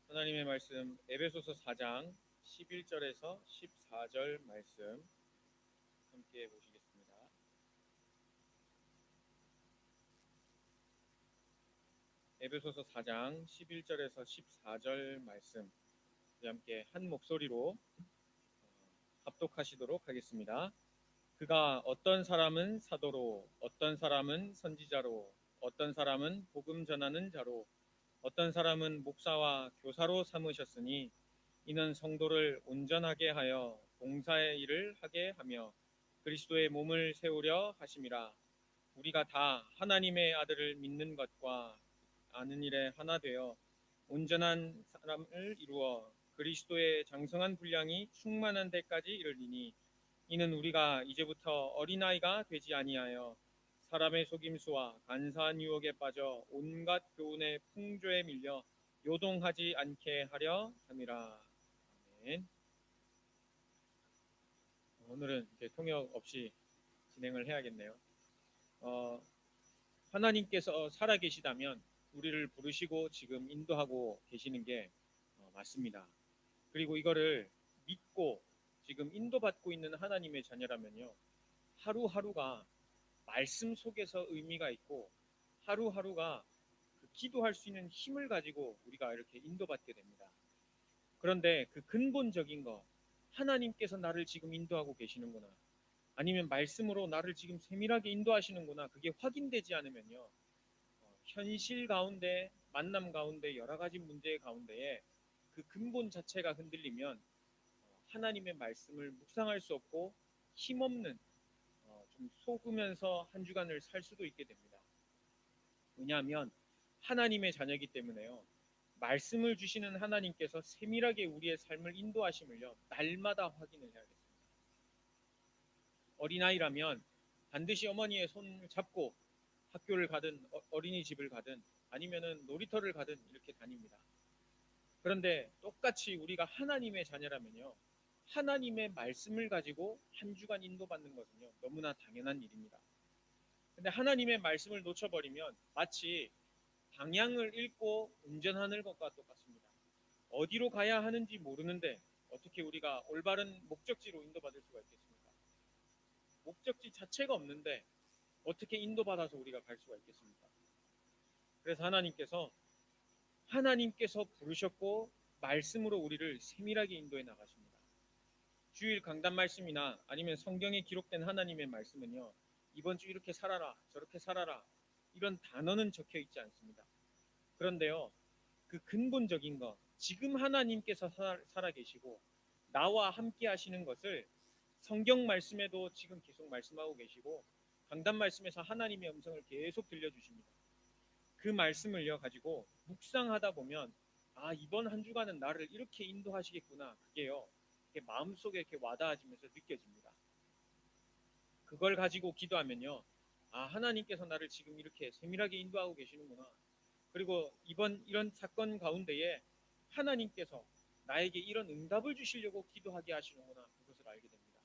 하나님의 말씀 에베소서 4장 11절에서 14절 말씀 함께 보시겠습니다. 에베소서 4장 11절에서 14절 말씀 함께 한 목소리로 합독하시도록 하겠습니다. 그가 어떤 사람은 사도로, 어떤 사람은 선지자로, 어떤 사람은 복음 전하는 자로, 어떤 사람은 목사와 교사로 삼으셨으니 이는 성도를 온전하게 하여 봉사의 일을 하게 하며 그리스도의 몸을 세우려 하심이라. 우리가 다 하나님의 아들을 믿는 것과 아는 일에 하나 되어 온전한 사람을 이루어 그리스도의 장성한 분량이 충만한 데까지 이르리니 이는 우리가 이제부터 어린아이가 되지 아니하여 사람의 속임수와 간사한 유혹에 빠져 온갖 교훈의 풍조에 밀려 요동하지 않게 하려 함이라. 아멘. 오늘은 이렇게 통역 없이 진행을 해야겠네요. 하나님께서 살아계시다면 우리를 부르시고 지금 인도하고 계시는 게 맞습니다. 그리고 이거를 믿고 지금 인도받고 있는 하나님의 자녀라면요, 하루하루가 말씀 속에서 의미가 있고 하루하루가 그 기도할 수 있는 힘을 가지고 우리가 이렇게 인도받게 됩니다. 그런데 그 근본적인 거, 하나님께서 나를 지금 인도하고 계시는구나, 아니면 말씀으로 나를 지금 세밀하게 인도하시는구나, 그게 확인되지 않으면요, 현실 가운데, 만남 가운데, 여러 가지 문제 가운데에 그 근본 자체가 흔들리면 하나님의 말씀을 묵상할 수 없고 힘없는, 좀 속으면서 한 주간을 살 수도 있게 됩니다. 왜냐하면 하나님의 자녀이기 때문에요, 말씀을 주시는 하나님께서 세밀하게 우리의 삶을 인도하심을요, 날마다 확인을 해야겠습니다. 어린아이라면 반드시 어머니의 손을 잡고 학교를 가든 어린이집을 가든 아니면은 놀이터를 가든 이렇게 다닙니다. 그런데 똑같이 우리가 하나님의 자녀라면요, 하나님의 말씀을 가지고 한 주간 인도받는 것은요, 너무나 당연한 일입니다. 근데 하나님의 말씀을 놓쳐버리면 마치 방향을 잃고 운전하는 것과 똑같습니다. 어디로 가야 하는지 모르는데 어떻게 우리가 올바른 목적지로 인도받을 수가 있겠습니까? 목적지 자체가 없는데 어떻게 인도받아서 우리가 갈 수가 있겠습니까? 그래서 하나님께서 부르셨고 말씀으로 우리를 세밀하게 인도해 나가십니다. 주일 강단 말씀이나 아니면 성경에 기록된 하나님의 말씀은요, 이번 주 이렇게 살아라, 저렇게 살아라, 이런 단어는 적혀 있지 않습니다. 그런데요, 그 근본적인 것, 지금 하나님께서 살아계시고 나와 함께 하시는 것을 성경 말씀에도 지금 계속 말씀하고 계시고 강단 말씀에서 하나님의 음성을 계속 들려주십니다. 그 말씀을요 가지고 묵상하다 보면, 아, 이번 한 주간은 나를 이렇게 인도하시겠구나, 그게요, 이렇게 마음속에 이렇게 와닿아지면서 느껴집니다. 그걸 가지고 기도하면요, 아, 하나님께서 나를 지금 이렇게 세밀하게 인도하고 계시는구나, 그리고 이번 이런 사건 가운데에 하나님께서 나에게 이런 응답을 주시려고 기도하게 하시는구나, 그것을 알게 됩니다.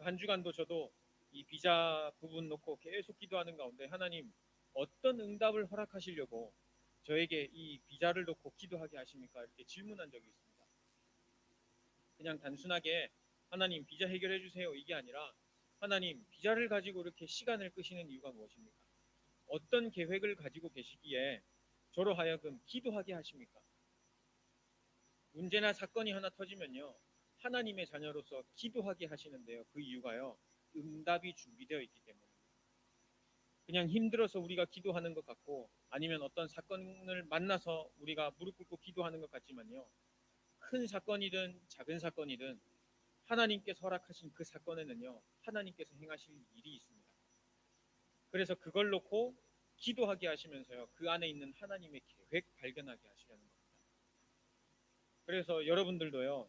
한 주간도 저도 이 비자 부분 놓고 계속 기도하는 가운데, 하나님, 어떤 응답을 허락하시려고 저에게 이 비자를 놓고 기도하게 하십니까? 이렇게 질문한 적이 있습니다. 그냥 단순하게 하나님 비자 해결해 주세요, 이게 아니라, 하나님, 비자를 가지고 이렇게 시간을 끄시는 이유가 무엇입니까? 어떤 계획을 가지고 계시기에 저로 하여금 기도하게 하십니까? 문제나 사건이 하나 터지면요, 하나님의 자녀로서 기도하게 하시는데요, 그 이유가요, 응답이 준비되어 있기 때문입니다. 그냥 힘들어서 우리가 기도하는 것 같고, 아니면 어떤 사건을 만나서 우리가 무릎 꿇고 기도하는 것 같지만요, 큰 사건이든 작은 사건이든 하나님께서 허락하신 그 사건에는요, 하나님께서 행하실 일이 있습니다. 그래서 그걸 놓고 기도하게 하시면서요, 그 안에 있는 하나님의 계획 발견하게 하시려는 겁니다. 그래서 여러분들도요,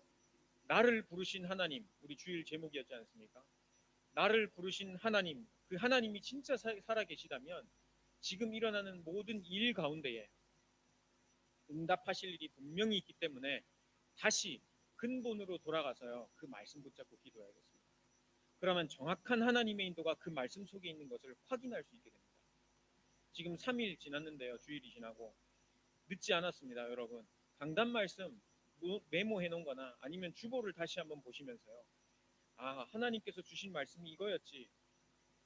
나를 부르신 하나님, 우리 주일 제목이었지 않습니까? 나를 부르신 하나님, 그 하나님이 진짜 살아계시다면 지금 일어나는 모든 일 가운데에 응답하실 일이 분명히 있기 때문에 다시 근본으로 돌아가서요, 그 말씀 붙잡고 기도해야겠습니다. 그러면 정확한 하나님의 인도가 그 말씀 속에 있는 것을 확인할 수 있게 됩니다. 지금 3일 지났는데요, 주일이 지나고 늦지 않았습니다, 여러분. 강단 말씀 메모해 놓은 거나 아니면 주보를 다시 한번 보시면서요. 아, 하나님께서 주신 말씀이 이거였지.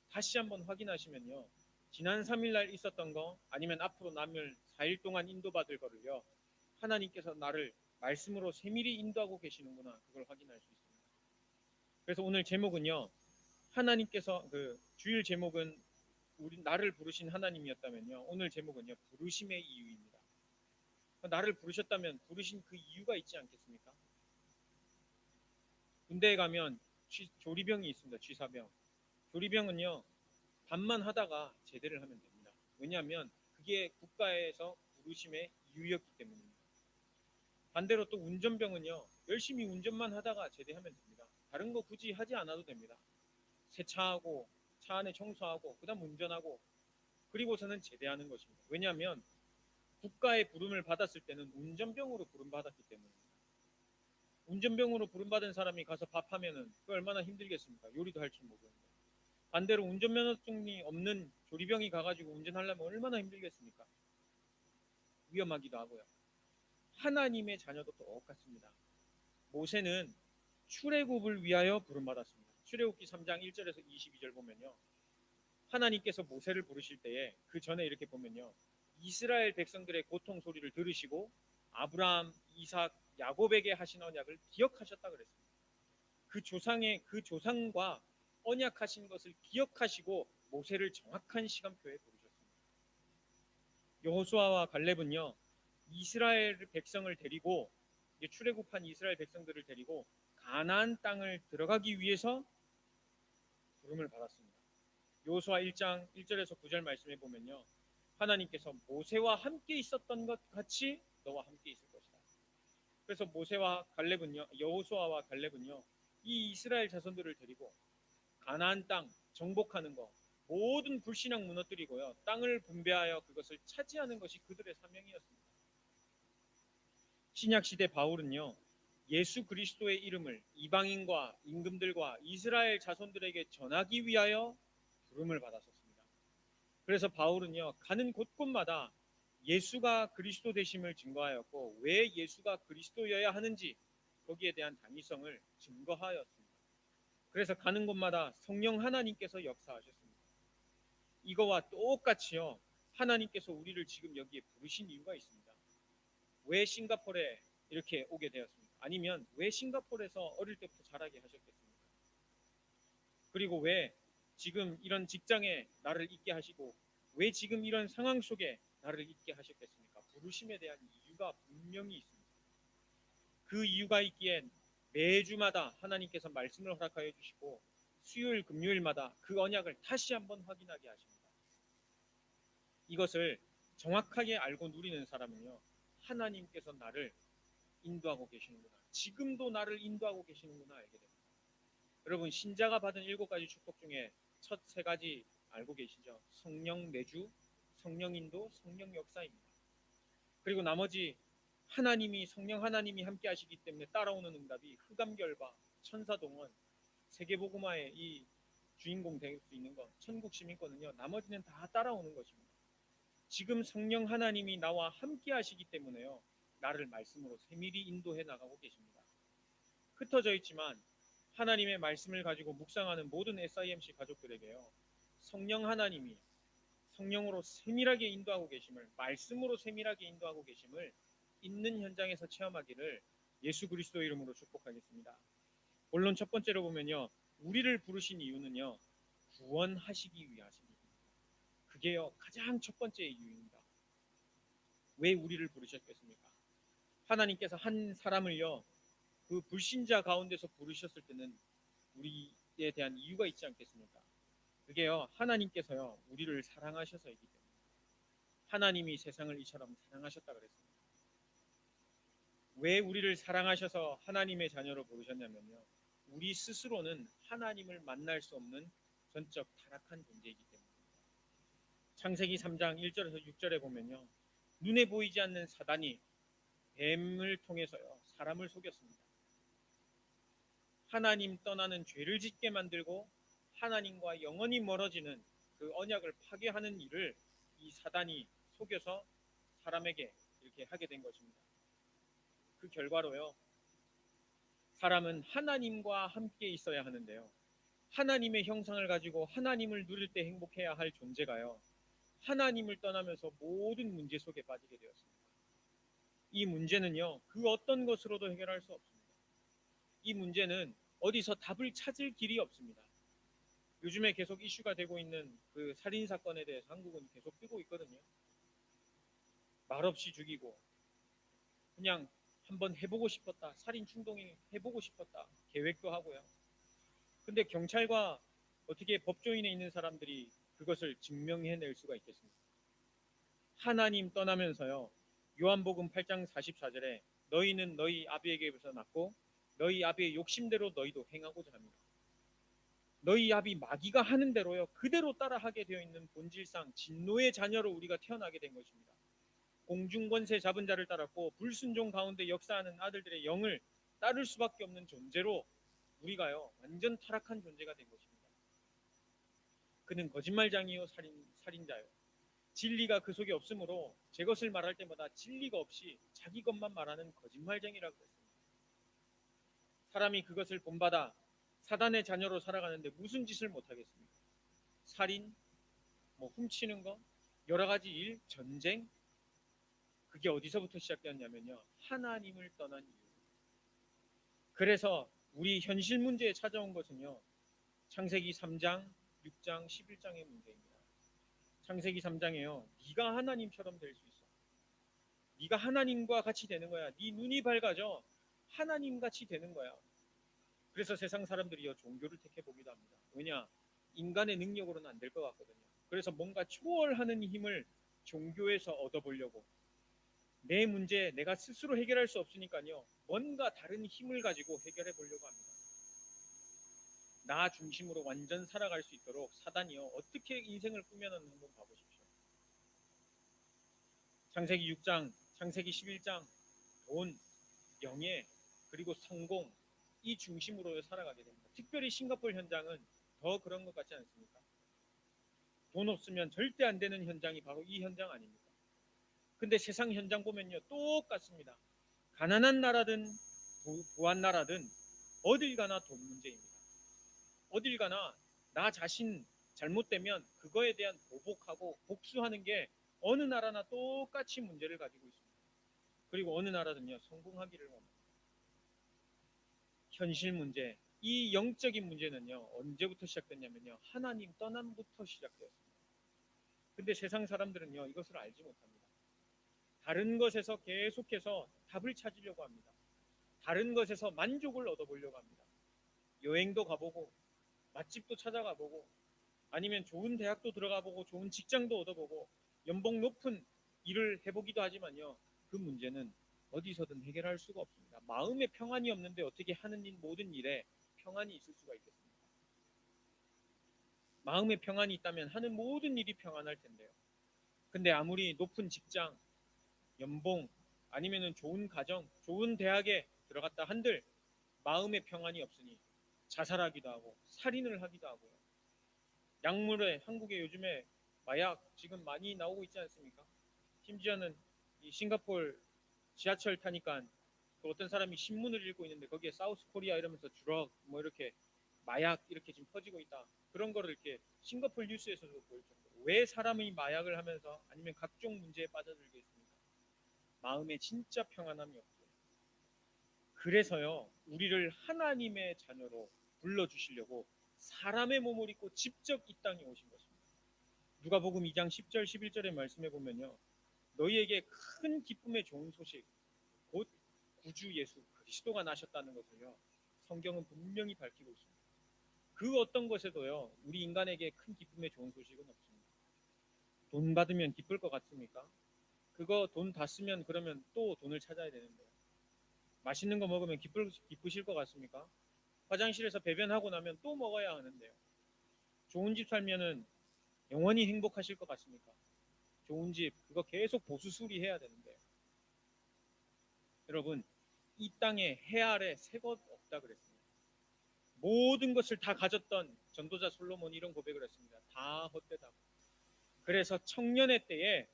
다시 한번 확인하시면요. 지난 3일 날 있었던 거 아니면 앞으로 남을 4일 동안 인도받을 거를요. 하나님께서 나를 말씀으로 세밀히 인도하고 계시는구나. 그걸 확인할 수 있습니다. 그래서 오늘 제목은요. 하나님께서 그 주일 제목은 우리 나를 부르신 하나님이었다면요. 오늘 제목은요. 부르심의 이유입니다. 나를 부르셨다면 부르신 그 이유가 있지 않겠습니까? 군대에 가면 조리병이 있습니다. 취사병. 조리병은요. 반만 하다가 제대를 하면 됩니다. 왜냐하면 그게 국가에서 부르심의 이유였기 때문입니다. 반대로 또 운전병은요. 열심히 운전만 하다가 제대하면 됩니다. 다른 거 굳이 하지 않아도 됩니다. 세차하고 차 안에 청소하고 그다음 운전하고 그리고서는 제대하는 것입니다. 왜냐하면 국가의 부름을 받았을 때는 운전병으로 부름받았기 때문입니다. 운전병으로 부름받은 사람이 가서 밥하면은 그 얼마나 힘들겠습니까? 요리도 할 줄 모르는데. 반대로 운전면허증이 없는 조리병이 가가지고 운전하려면 얼마나 힘들겠습니까? 위험하기도 하고요. 하나님의 자녀도 똑같습니다. 모세는 출애굽을 위하여 부름받았습니다. 출애굽기 3장 1절에서 22절 보면요. 하나님께서 모세를 부르실 때에 그 전에 이렇게 보면요. 이스라엘 백성들의 고통 소리를 들으시고 아브라함, 이삭, 야곱에게 하신 언약을 기억하셨다 그랬습니다. 그 조상과 언약하신 것을 기억하시고 모세를 정확한 시간표에 부르셨습니다. 여호수아와 갈렙은요. 이스라엘 백성을 데리고 출애굽한 이스라엘 백성들을 데리고 가나안 땅을 들어가기 위해서 부름을 받았습니다. 여호수아 1장 1절에서 9절 말씀해 보면요. 하나님께서 모세와 함께 있었던 것 같이 너와 함께 있을 것이다. 그래서 모세와 갈렙은요, 여호수아와 갈렙은요, 이 이스라엘 자손들을 데리고 가나안 땅 정복하는 거, 모든 불신앙 무너뜨리고요, 땅을 분배하여 그것을 차지하는 것이 그들의 사명이었습니다. 신약 시대 바울은요, 예수 그리스도의 이름을 이방인과 임금들과 이스라엘 자손들에게 전하기 위하여 부름을 받았었습니다. 그래서 바울은요, 가는 곳곳마다 예수가 그리스도 되심을 증거하였고 왜 예수가 그리스도여야 하는지 거기에 대한 당위성을 증거하였습니다. 그래서 가는 곳마다 성령 하나님께서 역사하셨습니다. 이거와 똑같이요, 하나님께서 우리를 지금 여기에 부르신 이유가 있습니다. 왜 싱가포르에 이렇게 오게 되었습니까? 아니면 왜 싱가포르에서 어릴 때부터 자라게 하셨겠습니까? 그리고 왜 지금 이런 직장에 나를 있게 하시고 왜 지금 이런 상황 속에 나를 있게 하셨겠습니까? 부르심에 대한 이유가 분명히 있습니다. 그 이유가 있기에 매주마다 하나님께서 말씀을 허락하여 주시고 수요일 금요일마다 그 언약을 다시 한번 확인하게 하십니다. 이것을 정확하게 알고 누리는 사람은요, 하나님께서 나를 인도하고 계시는구나, 지금도 나를 인도하고 계시는구나 알게 됩니다. 여러분, 신자가 받은 7가지 축복 중에 첫 3가지 알고 계시죠? 성령 내주, 성령 인도, 성령 역사입니다. 그리고 나머지 성령 하나님이 함께 하시기 때문에 따라오는 응답이 흑암결바, 천사동원, 세계복음화의 이 주인공 될 수 있는 것, 천국 시민권은요, 나머지는 다 따라오는 것입니다. 지금 성령 하나님이 나와 함께 하시기 때문에요, 나를 말씀으로 세밀히 인도해 나가고 계십니다. 흩어져 있지만 하나님의 말씀을 가지고 묵상하는 모든 SIMC 가족들에게요, 성령 하나님이 성령으로 세밀하게 인도하고 계심을, 말씀으로 세밀하게 인도하고 계심을 있는 현장에서 체험하기를 예수 그리스도 이름으로 축복하겠습니다. 물론 첫 번째로 보면요, 우리를 부르신 이유는요, 구원하시기 위하십니다. 그게요, 가장 첫 번째 이유입니다. 왜 우리를 부르셨겠습니까? 하나님께서 한 사람을요, 그 불신자 가운데서 부르셨을 때는 우리에 대한 이유가 있지 않겠습니까? 그게요, 하나님께서요, 우리를 사랑하셔서이기 때문에. 하나님이 세상을 이처럼 사랑하셨다 그랬습니다. 왜 우리를 사랑하셔서 하나님의 자녀로 부르셨냐면요, 우리 스스로는 하나님을 만날 수 없는 전적 타락한 존재이기 때문입니다. 창세기 3장 1절에서 6절에 보면요, 눈에 보이지 않는 사단이 뱀을 통해서요, 사람을 속였습니다. 하나님 떠나는 죄를 짓게 만들고 하나님과 영원히 멀어지는 그 언약을 파괴하는 일을 이 사단이 속여서 사람에게 이렇게 하게 된 것입니다. 그 결과로요. 사람은 하나님과 함께 있어야 하는데요. 하나님의 형상을 가지고 하나님을 누릴 때 행복해야 할 존재가요. 하나님을 떠나면서 모든 문제 속에 빠지게 되었습니다. 이 문제는요, 그 어떤 것으로도 해결할 수 없습니다. 이 문제는 어디서 답을 찾을 길이 없습니다. 요즘에 계속 이슈가 되고 있는 그 살인 사건에 대해서 한국은 계속 뜨고 있거든요. 말없이 죽이고 그냥 한번 해보고 싶었다. 살인 충동이 해보고 싶었다. 계획도 하고요. 근데 경찰과 어떻게 법조인에 있는 사람들이 그것을 증명해낼 수가 있겠습니까? 하나님 떠나면서요. 요한복음 8장 44절에 너희는 너희 아비에게서 났고 너희 아비의 욕심대로 너희도 행하고자 합니다. 너희 아비 마귀가 하는 대로요. 그대로 따라하게 되어 있는 본질상 진노의 자녀로 우리가 태어나게 된 것입니다. 공중권세 잡은 자를 따랐고 불순종 가운데 역사하는 아들들의 영을 따를 수밖에 없는 존재로 우리가요. 완전 타락한 존재가 된 것입니다. 그는 거짓말장이요 살인자요. 진리가 그 속에 없으므로 제 것을 말할 때마다 진리가 없이 자기 것만 말하는 거짓말쟁이라고 했습니다. 사람이 그것을 본받아 사단의 자녀로 살아가는데 무슨 짓을 못하겠습니까? 살인, 훔치는 거, 여러 가지 일, 전쟁. 그게 어디서부터 시작되었냐면요. 하나님을 떠난 이유. 그래서 우리 현실 문제에 찾아온 것은요. 창세기 3장, 6장, 11장의 문제입니다. 창세기 3장에요. 네가 하나님처럼 될 수 있어. 네가 하나님과 같이 되는 거야. 네 눈이 밝아져. 하나님같이 되는 거야. 그래서 세상 사람들이요. 종교를 택해보기도 합니다. 왜냐? 인간의 능력으로는 안 될 것 같거든요. 그래서 뭔가 초월하는 힘을 종교에서 얻어보려고 내 문제 내가 스스로 해결할 수 없으니까요. 뭔가 다른 힘을 가지고 해결해 보려고 합니다. 나 중심으로 완전 살아갈 수 있도록 사단이요. 어떻게 인생을 꾸며놨는지 한번 봐보십시오. 창세기 6장, 창세기 11장 돈, 명예, 그리고 성공 이 중심으로 살아가게 됩니다. 특별히 싱가포르 현장은 더 그런 것 같지 않습니까? 돈 없으면 절대 안 되는 현장이 바로 이 현장 아닙니까? 근데 세상 현장 보면요 똑같습니다. 가난한 나라든 부한 나라든 어딜 가나 돈 문제입니다. 어딜 가나 나 자신 잘못되면 그거에 대한 보복하고 복수하는 게 어느 나라나 똑같이 문제를 가지고 있습니다. 그리고 어느 나라든요 성공하기를 원합니다. 현실 문제, 이 영적인 문제는요 언제부터 시작됐냐면요 하나님 떠남부터 시작되었습니다. 근데 세상 사람들은요 이것을 알지 못합니다. 다른 것에서 계속해서 답을 찾으려고 합니다. 다른 것에서 만족을 얻어보려고 합니다. 여행도 가보고 맛집도 찾아가보고 아니면 좋은 대학도 들어가보고 좋은 직장도 얻어보고 연봉 높은 일을 해보기도 하지만요 그 문제는 어디서든 해결할 수가 없습니다. 마음에 평안이 없는데 어떻게 하는 모든 일에 평안이 있을 수가 있겠습니까? 마음에 평안이 있다면 하는 모든 일이 평안할 텐데요. 근데 아무리 높은 직장, 연봉 아니면은 좋은 가정, 좋은 대학에 들어갔다 한들 마음의 평안이 없으니 자살하기도 하고 살인을 하기도 하고요. 약물에 한국에 요즘에 마약 지금 많이 나오고 있지 않습니까? 심지어는 이 싱가포르 지하철 타니까 또 어떤 사람이 신문을 읽고 있는데 거기에 사우스 코리아 이러면서 주럭 이렇게 마약 이렇게 지금 퍼지고 있다. 그런 거를 이렇게 싱가포르 뉴스에서도 보일 정도로 왜 사람이 마약을 하면서 아니면 각종 문제에 빠져들게 있습니까? 마음에 진짜 평안함이 없죠. 그래서요 우리를 하나님의 자녀로 불러주시려고 사람의 몸을 입고 직접 이 땅에 오신 것입니다. 누가복음 2장 10절 11절의 말씀에 보면요 너희에게 큰 기쁨의 좋은 소식 곧 구주 예수 그리스도가 나셨다는 것을요 성경은 분명히 밝히고 있습니다. 그 어떤 것에도요 우리 인간에게 큰 기쁨의 좋은 소식은 없습니다. 돈 받으면 기쁠 것 같습니까? 그거 돈 다 쓰면 그러면 또 돈을 찾아야 되는데 맛있는 거 먹으면 기쁘실 것 같습니까? 화장실에서 배변하고 나면 또 먹어야 하는데요. 좋은 집 살면은 영원히 행복하실 것 같습니까? 좋은 집 그거 계속 보수 수리해야 되는데 여러분 이 땅에 해 아래 새 것 없다 그랬습니다. 모든 것을 다 가졌던 전도자 솔로몬이 이런 고백을 했습니다. 다 헛되다고. 그래서 청년의 때에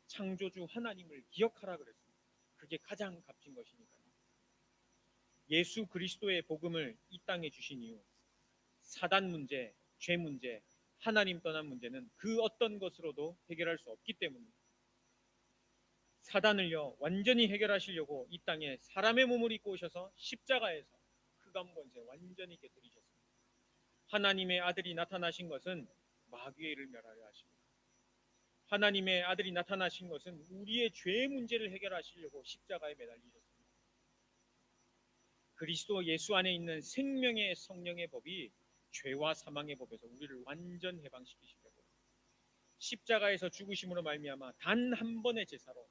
창조주 하나님을 기억하라 그랬습니다. 그게 가장 값진 것이니까요. 예수 그리스도의 복음을 이 땅에 주신 이유, 사단 문제, 죄 문제, 하나님 떠난 문제는 그 어떤 것으로도 해결할 수 없기 때문입니다. 사단을요 완전히 해결하시려고 이 땅에 사람의 몸을 입고 오셔서 십자가에서 흑암 권세 완전히 깨뜨리셨습니다. 하나님의 아들이 나타나신 것은 마귀의 일을 멸하려 하십니다. 하나님의 아들이 나타나신 것은 우리의 죄의 문제를 해결하시려고 십자가에 매달리셨습니다. 그리스도 예수 안에 있는 생명의 성령의 법이 죄와 사망의 법에서 우리를 완전 해방시키시려고 십자가에서 죽으심으로 말미암아 단 한 번의 제사로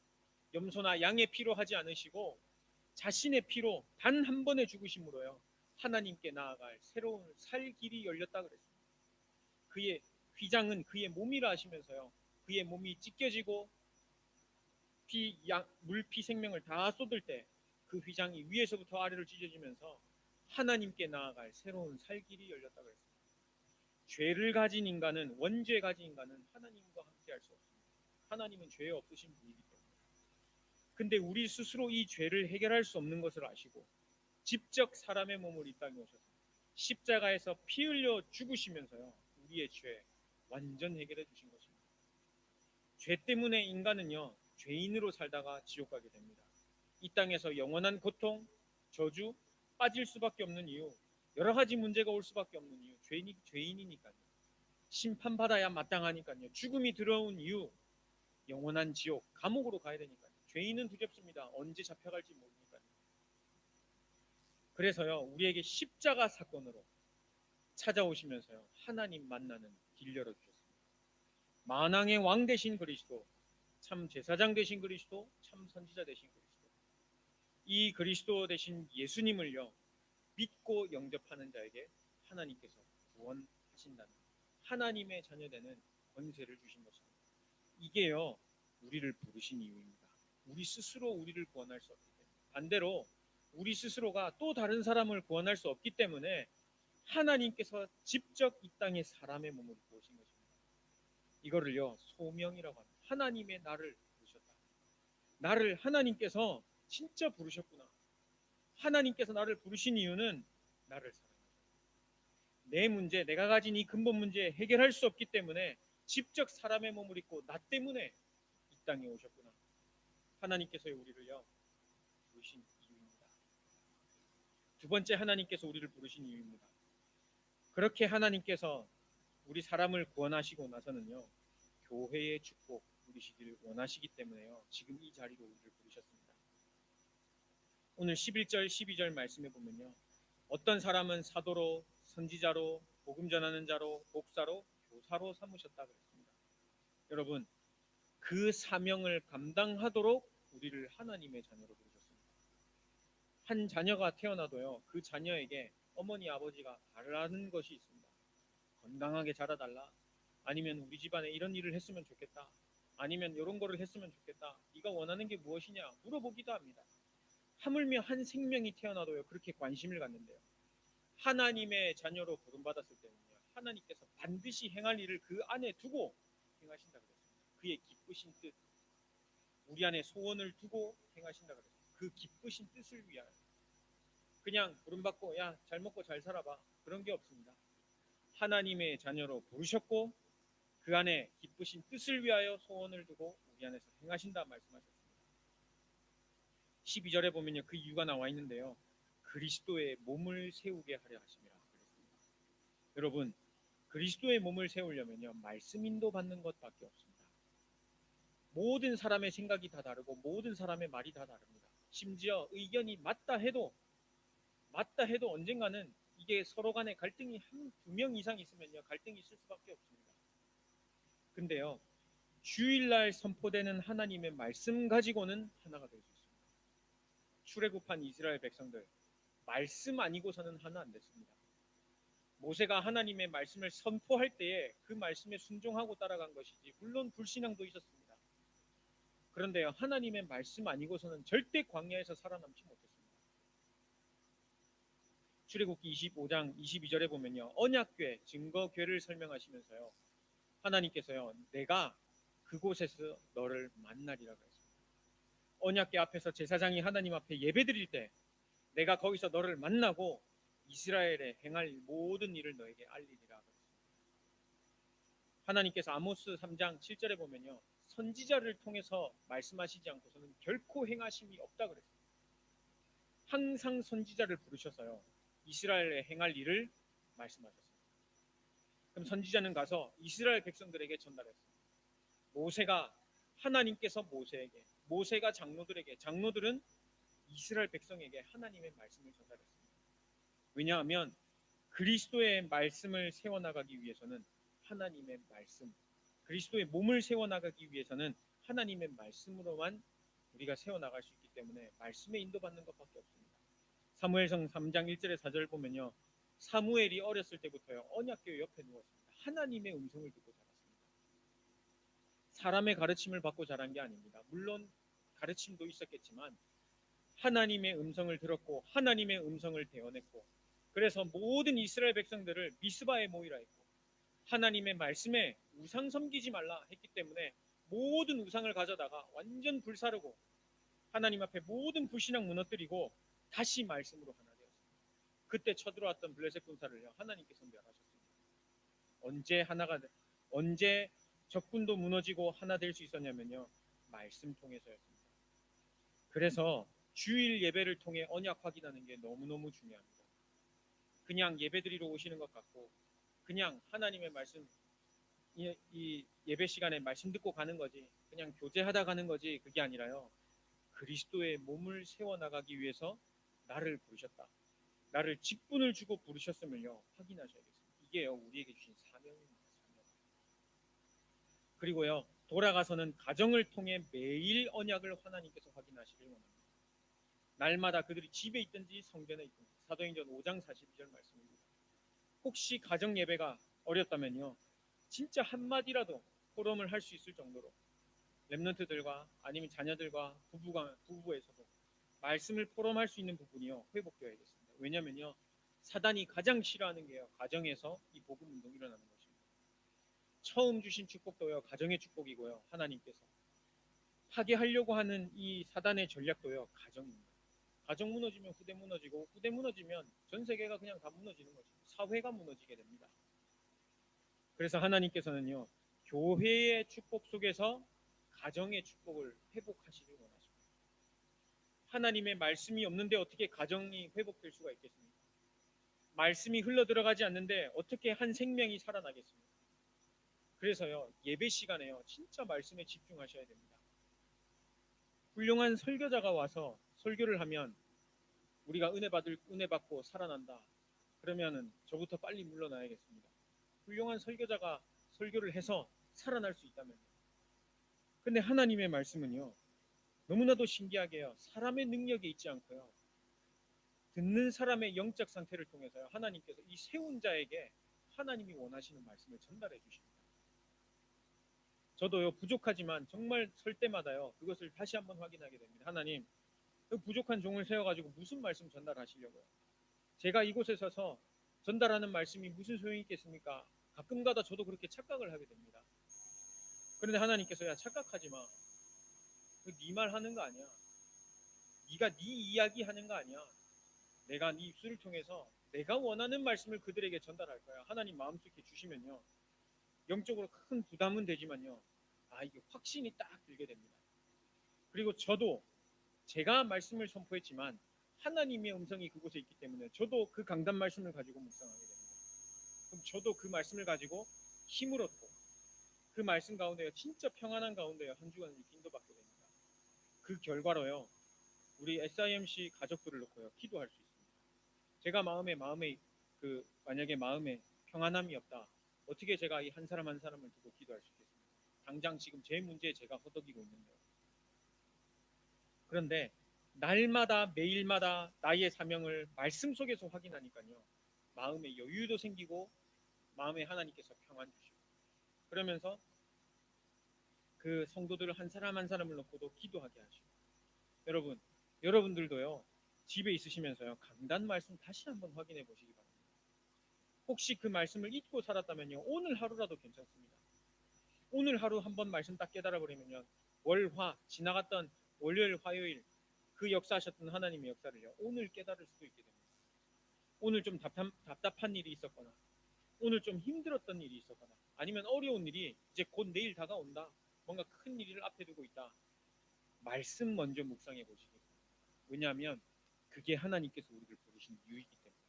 염소나 양의 피로 하지 않으시고 자신의 피로 단 한 번의 죽으심으로요 하나님께 나아갈 새로운 살 길이 열렸다 그랬습니다. 그의 휘장은 그의 몸이라 하시면서요 그의 몸이 찢겨지고 물피 생명을 다 쏟을 때 그 휘장이 위에서부터 아래로 찢어지면서 하나님께 나아갈 새로운 살 길이 열렸다 그랬습니다. 죄를 가진 인간은 원죄 가진 인간은 하나님과 함께 할 수 없습니다. 하나님은 죄 없으신 분이기 때문에. 근데 우리 스스로 이 죄를 해결할 수 없는 것을 아시고 직접 사람의 몸을 이 땅에 오셔서 십자가에서 피 흘려 죽으시면서요 우리의 죄 완전 해결해 주신 것입니다. 죄 때문에 인간은요 죄인으로 살다가 지옥 가게 됩니다. 이 땅에서 영원한 고통, 저주, 빠질 수밖에 없는 이유, 여러 가지 문제가 올 수밖에 없는 이유, 죄인이니까요. 심판받아야 마땅하니까요. 죽음이 들어온 이유, 영원한 지옥, 감옥으로 가야 되니까요. 죄인은 두렵습니다. 언제 잡혀갈지 모르니까요. 그래서요, 우리에게 십자가 사건으로 찾아오시면서요, 하나님 만나는 길 열어주셨습니다. 만왕의 왕 되신 그리스도, 참 제사장 되신 그리스도, 참 선지자 되신 그리스도. 이 그리스도 되신 예수님을요 믿고 영접하는 자에게 하나님께서 구원하신다는 하나님의 자녀되는 권세를 주신 것입니다. 이게요 우리를 부르신 이유입니다. 우리 스스로 우리를 구원할 수 없기 때문에 반대로 우리 스스로가 또 다른 사람을 구원할 수 없기 때문에 하나님께서 직접 이 땅에 사람의 몸을 입고 오신 것입니다. 이거를요 소명이라고 합니다. 하나님의 나를 부르셨다. 나를 하나님께서 진짜 부르셨구나. 하나님께서 나를 부르신 이유는 나를 사랑하셔서 내 문제, 내가 가진 이 근본 문제 해결할 수 없기 때문에 직접 사람의 몸을 입고 나 때문에 이 땅에 오셨구나. 하나님께서 우리를요 부르신 이유입니다. 두 번째 하나님께서 우리를 부르신 이유입니다. 그렇게 하나님께서 우리 사람을 구원하시고 나서는요 교회의 축복 누리시기를 원하시기 때문에요 지금 이 자리로 우리를 부르셨습니다. 오늘 11절 12절 말씀해 보면요 어떤 사람은 사도로 선지자로 복음 전하는 자로 목사로 교사로 삼으셨다 그랬습니다. 여러분 그 사명을 감당하도록 우리를 하나님의 자녀로 부르셨습니다. 한 자녀가 태어나도요 그 자녀에게 어머니 아버지가 바라는 것이 있습니다. 건강하게 자라달라, 아니면 우리 집안에 이런 일을 했으면 좋겠다, 아니면 이런 거를 했으면 좋겠다, 네가 원하는 게 무엇이냐 물어보기도 합니다. 하물며 한 생명이 태어나도요 그렇게 관심을 갖는데요 하나님의 자녀로 부름받았을 때는요 하나님께서 반드시 행할 일을 그 안에 두고 행하신다 그랬습니다. 그의 기쁘신 뜻, 우리 안에 소원을 두고 행하신다 그랬습니다. 그 기쁘신 뜻을 위하여. 그냥 부름받고 야 잘 먹고 잘 살아봐 그런 게 없습니다. 하나님의 자녀로 부르셨고 그 안에 기쁘신 뜻을 위하여 소원을 두고 우리 안에서 행하신다 말씀하셨습니다. 12절에 보면요 그 이유가 나와 있는데요 그리스도의 몸을 세우게 하려 하심이라 그랬습니다. 여러분 그리스도의 몸을 세우려면요 말씀 인도 받는 것밖에 없습니다. 모든 사람의 생각이 다 다르고 모든 사람의 말이 다 다릅니다. 심지어 의견이 맞다 해도 언젠가는 이게 서로 간에 갈등이 한 두 명 이상 있으면요 갈등이 있을 수밖에 없습니다. 근데요 주일날 선포되는 하나님의 말씀 가지고는 하나가 될 수 있습니다. 출애굽한 이스라엘 백성들 말씀 아니고서는 하나 안 됐습니다. 모세가 하나님의 말씀을 선포할 때에 그 말씀에 순종하고 따라간 것이지 물론 불신앙도 있었습니다. 그런데요 하나님의 말씀 아니고서는 절대 광야에서 살아남지 못했습니다. 출애굽기 25장 22절에 보면요 언약궤 증거궤를 설명하시면서요 하나님께서요 내가 그곳에서 너를 만나리라 그랬습니다. 언약궤 앞에서 제사장이 하나님 앞에 예배드릴 때 내가 거기서 너를 만나고 이스라엘에 행할 모든 일을 너에게 알리리라. 하나님께서 아모스 3장 7절에 보면요, 선지자를 통해서 말씀하시지 않고서는 결코 행하심이 없다 그랬어요. 항상 선지자를 부르셔서요, 이스라엘에 행할 일을 말씀하셨어요. 그럼 선지자는 가서 이스라엘 백성들에게 전달했어요. 모세가 하나님께서 모세에게, 모세가 장로들에게, 장로들은 이스라엘 백성에게 하나님의 말씀을 전달했습니다. 왜냐하면 그리스도의 말씀을 세워나가기 위해서는 하나님의 말씀, 그리스도의 몸을 세워나가기 위해서는 하나님의 말씀으로만 우리가 세워나갈 수 있기 때문에 말씀에 인도받는 것밖에 없습니다. 사무엘상 3장 1절에 4절 보면요, 사무엘이 어렸을 때부터요, 언약궤 옆에 누웠습니다. 하나님의 음성을 듣고 자랐습니다. 사람의 가르침을 받고 자란 게 아닙니다. 물론 가르침도 있었겠지만 하나님의 음성을 들었고 하나님의 음성을 대언했고, 그래서 모든 이스라엘 백성들을 미스바에 모이라 했고, 하나님의 말씀에 우상 섬기지 말라 했기 때문에 모든 우상을 가져다가 완전 불사르고 하나님 앞에 모든 불신앙 무너뜨리고 다시 말씀으로 하나 되었습니다. 그때 쳐들어왔던 블레셋 군사를요, 하나님께서 멸하셨습니다. 언제 적군도 무너지고 하나 될 수 있었냐면요, 말씀 통해서였습니다. 그래서 주일 예배를 통해 언약 확인하는 게 너무너무 중요합니다. 그냥 예배드리러 오시는 것 같고 그냥 하나님의 말씀, 이 예배 시간에 말씀 듣고 가는 거지, 그냥 교제하다 가는 거지, 그게 아니라요, 그리스도의 몸을 세워나가기 위해서 나를 부르셨다, 나를 직분을 주고 부르셨음을요 확인하셔야겠습니다. 이게요 우리에게 주신 사명입니다. 사명. 그리고요 돌아가서는 가정을 통해 매일 언약을 하나님께서 확인하시길 원합니다. 날마다 그들이 집에 있든지 성전에 있든지. 사도행전 5장 42절 말씀입니다. 혹시 가정 예배가 어렵다면요, 진짜 한마디라도 포럼을 할 수 있을 정도로 렘넌트들과 아니면 자녀들과 부부에서도 말씀을 포럼할 수 있는 부분이요 회복되어야겠습니다. 왜냐면요, 사단이 가장 싫어하는 게요, 가정에서 이 복음 운동이 일어나는 것입니다. 처음 주신 축복도요 가정의 축복이고요, 하나님께서 파괴하려고 하는 이 사단의 전략도요 가정입니다. 가정 무너지면 후대 무너지고, 후대 무너지면 전 세계가 그냥 다 무너지는 거죠. 사회가 무너지게 됩니다. 그래서 하나님께서는요, 교회의 축복 속에서 가정의 축복을 회복하시길 원하십니다. 하나님의 말씀이 없는데 어떻게 가정이 회복될 수가 있겠습니까? 말씀이 흘러 들어가지 않는데 어떻게 한 생명이 살아나겠습니까? 그래서요, 예배 시간에요, 진짜 말씀에 집중하셔야 됩니다. 훌륭한 설교자가 와서 설교를 하면 우리가 은혜 받고 살아난다, 그러면은 저부터 빨리 물러나야겠습니다. 훌륭한 설교자가 설교를 해서 살아날 수 있다면. 근데 하나님의 말씀은요, 너무나도 신기하게요, 사람의 능력에 있지 않고요, 듣는 사람의 영적 상태를 통해서요, 하나님께서 이 세운 자에게 하나님이 원하시는 말씀을 전달해 주십니다. 저도요 부족하지만 정말 설 때마다요 그것을 다시 한번 확인하게 됩니다. 하나님, 그 부족한 종을 세워가지고 무슨 말씀 전달하시려고요? 제가 이곳에 서서 전달하는 말씀이 무슨 소용이 있겠습니까? 가끔가다 저도 그렇게 착각을 하게 됩니다. 그런데 하나님께서, 야, 착각하지 마. 네 말 하는 거 아니야. 네가 네 이야기 하는 거 아니야. 내가 네 입술을 통해서 내가 원하는 말씀을 그들에게 전달할 거야. 하나님 마음속에 주시면요, 영적으로 큰 부담은 되지만요, 이게 확신이 딱 들게 됩니다. 그리고 저도 제가 말씀을 선포했지만 하나님의 음성이 그곳에 있기 때문에 저도 그 강단 말씀을 가지고 묵상하게 됩니다. 그럼 저도 그 말씀을 가지고 힘을 얻고 그 말씀 가운데요, 진짜 평안한 가운데요, 한 주간을 인도받게 됩니다. 그 결과로요, 우리 SIMC 가족들을 놓고요 기도할 수 있습니다. 제가 마음에 만약에 마음에 평안함이 없다, 어떻게 제가 이 한 사람 한 사람을 두고 기도할 수 있겠습니까? 당장 지금 제 문제에 제가 허덕이고 있는데요. 그런데 날마다 매일마다 나의 사명을 말씀 속에서 확인하니까요, 마음에 여유도 생기고 마음에 하나님께서 평안 주시고, 그러면서 그 성도들을 한 사람 한 사람을 놓고도 기도하게 하시고, 여러분들도요 집에 있으시면서요 강단 말씀 다시 한번 확인해 보시기 바랍니다. 혹시 그 말씀을 잊고 살았다면요, 오늘 하루라도 괜찮습니다. 오늘 하루 한번 말씀 딱 깨달아 버리면요, 월화 지나갔던 월요일 화요일 그 역사하셨던 하나님의 역사를요, 오늘 깨달을 수도 있게 됩니다. 오늘 좀 답답한 일이 있었거나, 오늘 좀 힘들었던 일이 있었거나, 아니면 어려운 일이 이제 곧 내일 다가온다, 뭔가 큰 일을 앞에 두고 있다, 말씀 먼저 묵상해 보시기 바랍니다. 왜냐하면 그게 하나님께서 우리를 부르신 이유이기 때문에.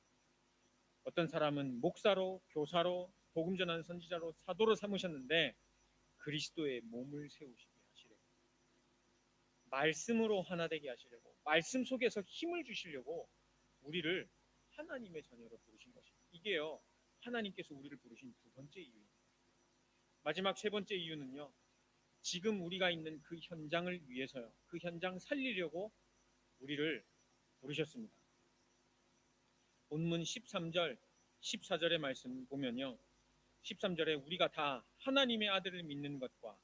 어떤 사람은 목사로, 교사로, 복음 전하는 선지자로, 사도로 삼으셨는데 그리스도의 몸을 세우시게 하시려고, 말씀으로 하나 되게 하시려고, 말씀 속에서 힘을 주시려고 우리를 하나님의 자녀로 부르신 것입니다. 이게요, 하나님께서 우리를 부르신 두 번째 이유입니다. 마지막 세 번째 이유는요, 지금 우리가 있는 그 현장을 위해서요, 그 현장 살리려고 우리를 부르셨습니다. 본문 13절, 14절의 말씀 보면요, 13절에 우리가 다 하나님의 아들을 믿는 것과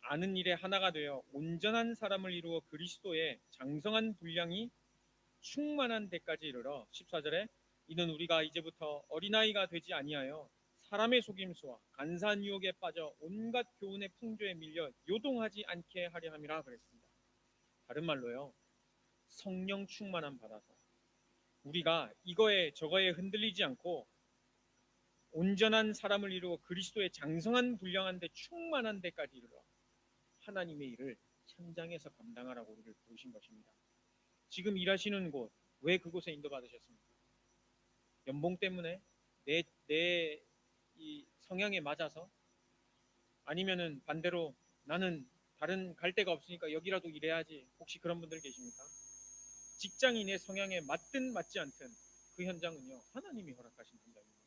아는 일에 하나가 되어 온전한 사람을 이루어 그리스도의 장성한 분량이 충만한 데까지 이르러, 14절에 이는 우리가 이제부터 어린아이가 되지 아니하여 사람의 속임수와 간사한 유혹에 빠져 온갖 교훈의 풍조에 밀려 요동하지 않게 하려 함이라 그랬습니다. 다른 말로요, 성령 충만함 받아서 우리가 이거에 저거에 흔들리지 않고 온전한 사람을 이루어 그리스도의 장성한 분량한 데 충만한 데까지 이르러 하나님의 일을 현장에서 감당하라고 우리를 부르신 것입니다. 지금 일하시는 곳, 왜 그곳에 인도받으셨습니까? 연봉 때문에? 내 이 성향에 맞아서? 아니면은 반대로 나는 다른 갈 데가 없으니까 여기라도 일해야지, 혹시 그런 분들 계십니까? 직장인의 성향에 맞든 맞지 않든 그 현장은요, 하나님이 허락하신 현장입니다.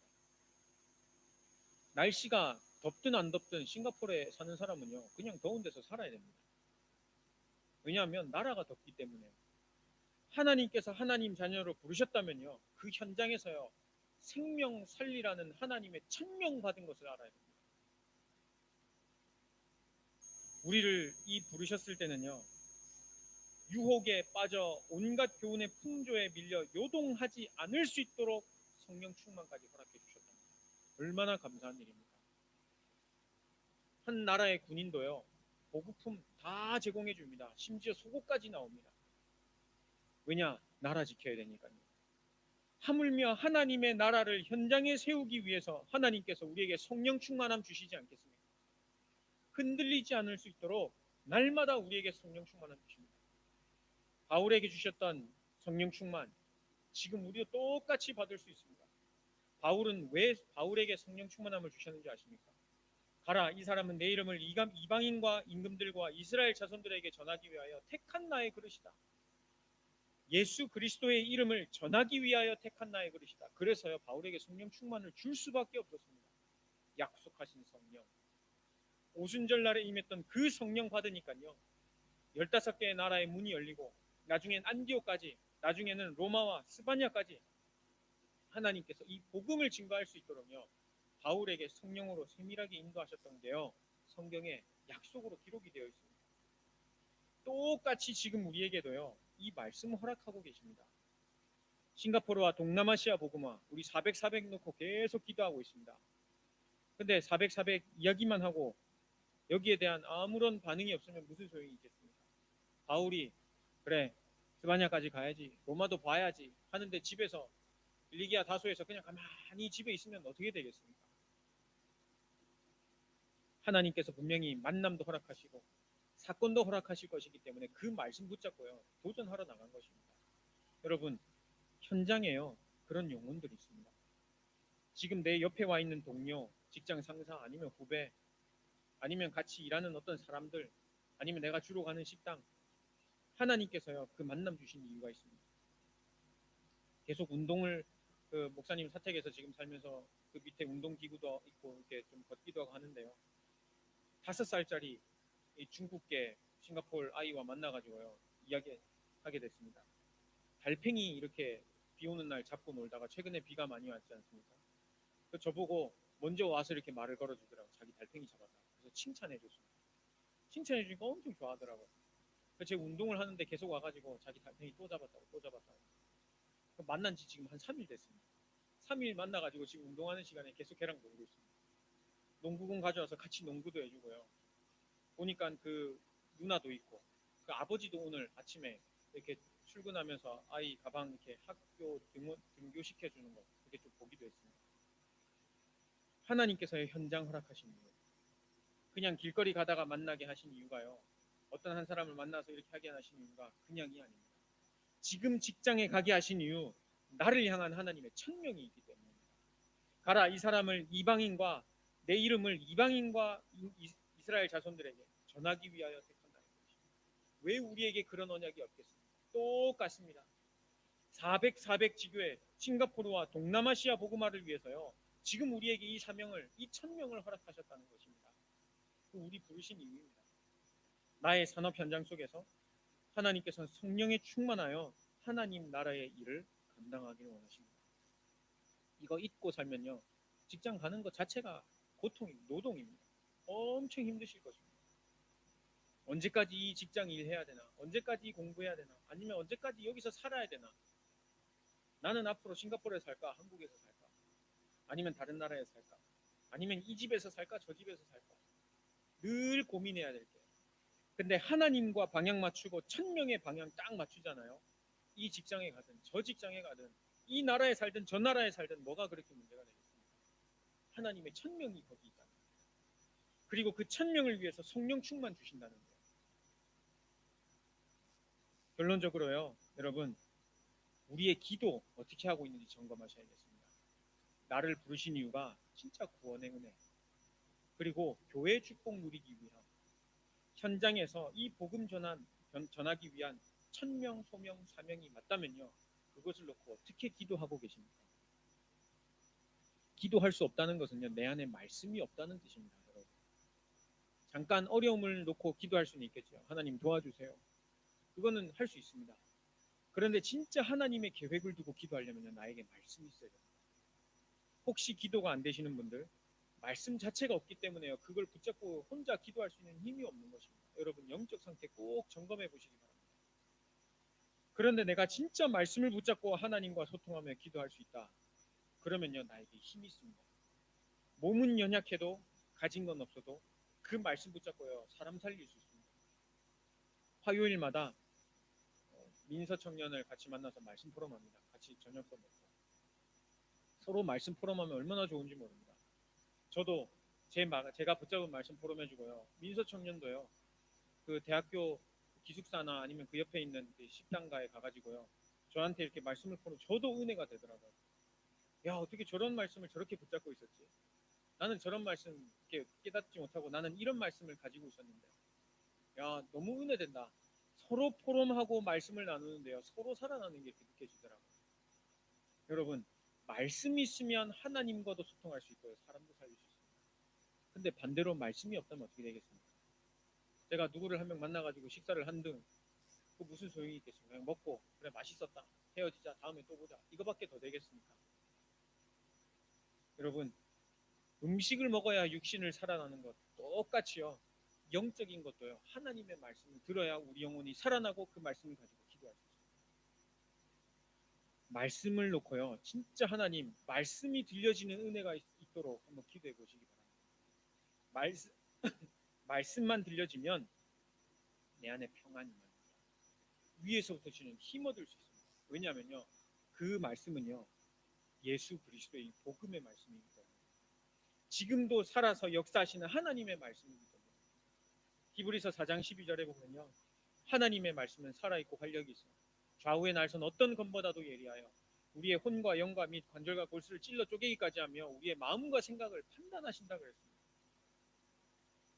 날씨가 덥든 안 덥든 싱가포르에 사는 사람은요, 그냥 더운 데서 살아야 됩니다. 왜냐하면 나라가 덥기 때문에. 하나님께서 하나님 자녀로 부르셨다면요, 그 현장에서요, 생명 살리라는 하나님의 천명 받은 것을 알아야 됩니다. 우리를 이 부르셨을 때는요, 유혹에 빠져 온갖 교훈의 풍조에 밀려 요동하지 않을 수 있도록 성령 충만까지 허락해 주셨답니다. 얼마나 감사한 일입니까? 한 나라의 군인도요, 보급품 다 제공해 줍니다. 심지어 속옷까지 나옵니다. 왜냐? 나라 지켜야 되니까요. 하물며 하나님의 나라를 현장에 세우기 위해서 하나님께서 우리에게 성령 충만함 주시지 않겠습니까? 흔들리지 않을 수 있도록 날마다 우리에게 성령 충만함 주십니다. 바울에게 주셨던 성령 충만, 지금 우리도 똑같이 받을 수 있습니다. 바울은 왜 바울에게 성령 충만함을 주셨는지 아십니까? 가라, 이 사람은 내 이름을 이방인과 임금들과 이스라엘 자손들에게 전하기 위하여 택한 나의 그릇이다. 예수 그리스도의 이름을 전하기 위하여 택한 나의 그릇이다. 그래서요, 바울에게 성령 충만을 줄 수밖에 없었습니다. 약속하신 성령, 오순절 날에 임했던 그 성령 받으니까요, 15개의 나라의 문이 열리고 나중엔 안디오까지, 나중에는 로마와 스바냐까지 하나님께서 이 복음을 증거할 수 있도록요, 바울에게 성령으로 세밀하게 인도하셨던 게요, 성경에 약속으로 기록이 되어 있습니다. 똑같이 지금 우리에게도요, 이 말씀을 허락하고 계십니다. 싱가포르와 동남아시아 복음화, 우리 400 놓고 계속 기도하고 있습니다. 근데 400 이야기만 하고 여기에 대한 아무런 반응이 없으면 무슨 소용이 있겠습니까? 바울이 그래, 스바냐까지 가야지, 로마도 봐야지 하는데 집에서 리기아 다소에서 그냥 가만히 집에 있으면 어떻게 되겠습니까? 하나님께서 분명히 만남도 허락하시고 사건도 허락하실 것이기 때문에 그 말씀 붙잡고요, 도전하러 나간 것입니다. 여러분, 현장에요, 그런 영혼들이 있습니다. 지금 내 옆에 와 있는 동료, 직장 상사, 아니면 후배, 아니면 같이 일하는 어떤 사람들, 아니면 내가 주로 가는 식당, 하나님께서요, 그 만남 주신 이유가 있습니다. 계속 운동을, 그 목사님 사택에서 지금 살면서 그 밑에 운동기구도 있고 이렇게 좀 걷기도 하고 하는데요, 5살짜리 중국계 싱가포르 아이와 만나가지고요, 이야기하게 됐습니다. 달팽이 이렇게 비 오는 날 잡고 놀다가 최근에 비가 많이 왔지 않습니까? 그 저보고 먼저 와서 이렇게 말을 걸어주더라고요. 자기 달팽이 잡았다. 그래서 칭찬해줬습니다. 칭찬해주니까 엄청 좋아하더라고요. 제 운동을 하는데 계속 와가지고 자기 달팽이 또 잡았다고 또 잡았다고. 만난 지 지금 한 3일 됐습니다. 3일 만나가지고 지금 운동하는 시간에 계속 걔랑 놀고 있습니다. 농구공 가져와서 같이 농구도 해주고요. 보니까 그 누나도 있고 그 아버지도 오늘 아침에 이렇게 출근하면서 아이 가방 이렇게 학교 등교시켜 주는 거 그게 좀 보기도 했습니다. 하나님께서의 현장 허락하신 이유, 그냥 길거리 가다가 만나게 하신 이유가요. 어떤 한 사람을 만나서 이렇게 하게 하신 이유가 그냥이 아닙니다. 지금 직장에 가게 하신 이유, 나를 향한 하나님의 천명이 있기 때문입니다. 가라, 이 사람을 이방인과 내 이름을 이방인과 이스라엘 자손들에게 전하기 위하여 택한다는 것입니다. 왜 우리에게 그런 언약이 없겠습니까? 똑같습니다. 400 지교회 싱가포르와 동남아시아 복음화를 위해서요. 지금 우리에게 이 사명을, 이 천명을 허락하셨다는 것입니다. 그 우리 부르신 이유입니다. 나의 산업 현장 속에서 하나님께서는 성령에 충만하여 하나님 나라의 일을 감당하기를 원하십니다. 이거 잊고 살면요, 직장 가는 것 자체가 노동입니다. 엄청 힘드실 것입니다. 언제까지 이 직장 일해야 되나? 언제까지 공부해야 되나? 아니면 언제까지 여기서 살아야 되나? 나는 앞으로 싱가포르에 살까? 한국에서 살까? 아니면 다른 나라에 살까? 아니면 이 집에서 살까? 저 집에서 살까? 늘 고민해야 될 게. 근데 하나님과 방향 맞추고 천명의 방향 딱 맞추잖아요. 이 직장에 가든 저 직장에 가든 이 나라에 살든 저 나라에 살든 뭐가 그렇게 문제가 되겠습니까? 하나님의 천명이 거기 있다. 그리고 그 천명을 위해서 성령 충만 주신다는 거예요. 결론적으로요, 여러분, 우리의 기도 어떻게 하고 있는지 점검하셔야겠습니다. 나를 부르신 이유가 진짜 구원의 은혜, 그리고 교회 축복 누리기 위함, 현장에서 이 복음 전하기 위한 천명, 소명, 사명이 맞다면요, 그것을 놓고 어떻게 기도하고 계십니까? 기도할 수 없다는 것은요, 내 안에 말씀이 없다는 뜻입니다. 여러분. 잠깐 어려움을 놓고 기도할 수는 있겠죠. 하나님 도와주세요. 그거는 할 수 있습니다. 그런데 진짜 하나님의 계획을 두고 기도하려면 나에게 말씀이 있어야 됩니다. 혹시 기도가 안 되시는 분들, 말씀 자체가 없기 때문에요, 그걸 붙잡고 혼자 기도할 수 있는 힘이 없는 것입니다. 여러분, 영적 상태 꼭 점검해 보시기 바랍니다. 그런데 내가 진짜 말씀을 붙잡고 하나님과 소통하며 기도할 수 있다. 그러면요, 나에게 힘이 있습니다. 몸은 연약해도 가진 건 없어도 그 말씀 붙잡고요, 사람 살릴 수 있습니다. 화요일마다 민서 청년을 같이 만나서 말씀 포럼합니다. 같이 저녁도 먹고 서로 말씀 포럼하면 얼마나 좋은지 모릅니다. 저도 제가 붙잡은 말씀 포럼해주고요. 민서 청년도요. 그 대학교 기숙사나 아니면 그 옆에 있는 그 식당가에 가가지고요. 저한테 이렇게 말씀을 포럼, 저도 은혜가 되더라고요. 야, 어떻게 저런 말씀을 저렇게 붙잡고 있었지? 나는 저런 말씀 이렇게 깨닫지 못하고 나는 이런 말씀을 가지고 있었는데, 야, 너무 은혜된다. 서로 포럼하고 말씀을 나누는데요, 서로 살아나는 게 이렇게 느껴지더라고요. 여러분, 말씀이 있으면 하나님과도 소통할 수 있고요, 사람도 살릴 수 있습니다. 근데 반대로 말씀이 없다면 어떻게 되겠습니까? 제가 누구를 한 명 만나가지고 식사를 한등, 그 무슨 소용이 있겠습니까? 그냥 먹고 그래 맛있었다, 헤어지자, 다음에 또 보자, 이거밖에 더 되겠습니까? 여러분, 음식을 먹어야 육신을 살아나는 것 똑같이요, 영적인 것도요, 하나님의 말씀을 들어야 우리 영혼이 살아나고 그 말씀을 가지고 기도할 수 있습니다. 말씀을 놓고요, 진짜 하나님 말씀이 들려지는 은혜가 있도록 한번 기도해 보시기 바랍니다. 말씀, 말씀만 들려지면 내 안에 평안이 납니다. 위에서부터 주는 힘 얻을 수 있습니다. 왜냐하면요, 그 말씀은요, 예수 그리스도의 복음의 말씀이기 때문에, 지금도 살아서 역사하시는 하나님의 말씀이기 때문에, 히브리서 4장 12절에 보면요, 하나님의 말씀은 살아있고 활력이 있어 좌우의 날선 어떤 검보다도 예리하여 우리의 혼과 영과 및 관절과 골수를 찔러 쪼개기까지 하며 우리의 마음과 생각을 판단하신다 그랬습니다.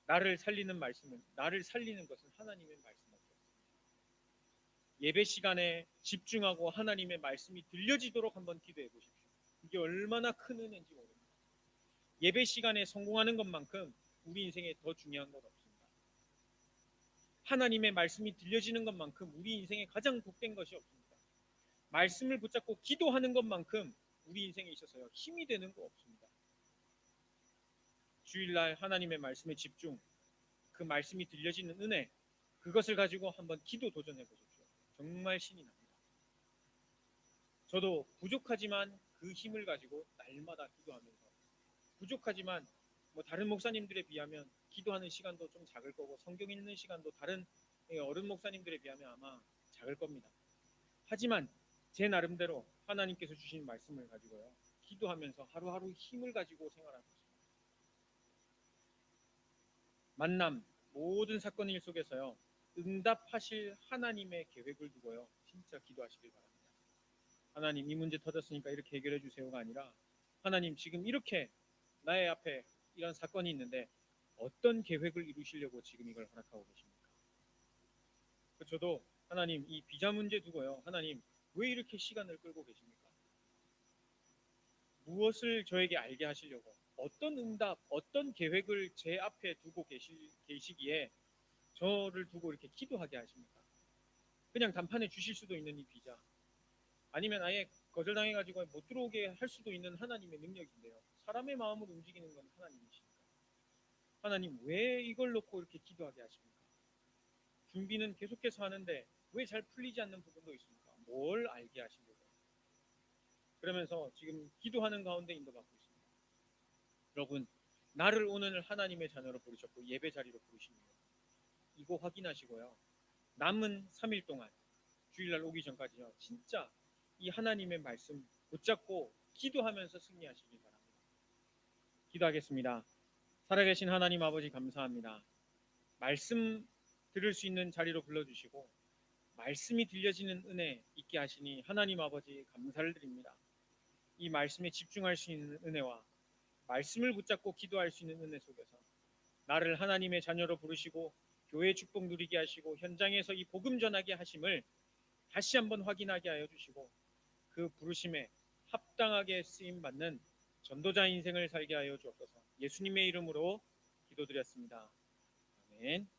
나를 살리는 것은 하나님의 말씀밖에 없습니다. 예배 시간에 집중하고 하나님의 말씀이 들려지도록 한번 기도해 보십시오. 이게 얼마나 큰 은혜인지 모릅니다. 예배 시간에 성공하는 것만큼 우리 인생에 더 중요한 것 없습니다. 하나님의 말씀이 들려지는 것만큼 우리 인생에 가장 복된 것이 없습니다. 말씀을 붙잡고 기도하는 것만큼 우리 인생에 있어서요, 힘이 되는 거 없습니다. 주일날 하나님의 말씀에 집중, 그 말씀이 들려지는 은혜, 그것을 가지고 한번 기도 도전해 보십시오. 정말 신이 납니다. 저도 부족하지만 그 힘을 가지고 날마다 기도하면서, 부족하지만 뭐 다른 목사님들에 비하면 기도하는 시간도 좀 작을 거고 성경 읽는 시간도 다른 어른 목사님들에 비하면 아마 작을 겁니다. 하지만 제 나름대로 하나님께서 주신 말씀을 가지고요. 기도하면서 하루하루 힘을 가지고 생활하고 있습니다. 만남, 모든 사건 일 속에서요. 응답하실 하나님의 계획을 두고요. 진짜 기도하시길 바랍니다. 하나님 이 문제 터졌으니까 이렇게 해결해 주세요가 아니라 하나님 지금 이렇게 나의 앞에 이런 사건이 있는데 어떤 계획을 이루시려고 지금 이걸 허락하고 계십니까? 저도 하나님 이 비자 문제 두고요. 하나님 왜 이렇게 시간을 끌고 계십니까? 무엇을 저에게 알게 하시려고 어떤 응답, 어떤 계획을 제 앞에 두고 계시기에 저를 두고 이렇게 기도하게 하십니까? 그냥 단판에 주실 수도 있는 이 비자 아니면 아예 거절당해가지고 못 들어오게 할 수도 있는 하나님의 능력인데요. 사람의 마음을 움직이는 건 하나님이십니까? 하나님 왜 이걸 놓고 이렇게 기도하게 하십니까? 준비는 계속해서 하는데 왜 잘 풀리지 않는 부분도 있습니까? 뭘 알게 하시려고? 그러면서 지금 기도하는 가운데 인도받고 있습니다. 여러분, 나를 오늘 하나님의 자녀로 부르셨고 예배 자리로 부르신 이유 이거 확인하시고요. 남은 3일 동안 주일날 오기 전까지요. 진짜 이 하나님의 말씀 붙잡고 기도하면서 승리하시기 바랍니다. 기도하겠습니다. 살아계신 하나님 아버지 감사합니다. 말씀 들을 수 있는 자리로 불러주시고 말씀이 들려지는 은혜 있게 하시니 하나님 아버지 감사를 드립니다. 이 말씀에 집중할 수 있는 은혜와 말씀을 붙잡고 기도할 수 있는 은혜 속에서 나를 하나님의 자녀로 부르시고 교회 축복 누리게 하시고 현장에서 이 복음 전하게 하심을 다시 한번 확인하게 하여 주시고 그 부르심에 합당하게 쓰임 받는 전도자 인생을 살게 하여 주옵소서. 예수님의 이름으로 기도드렸습니다. 아멘.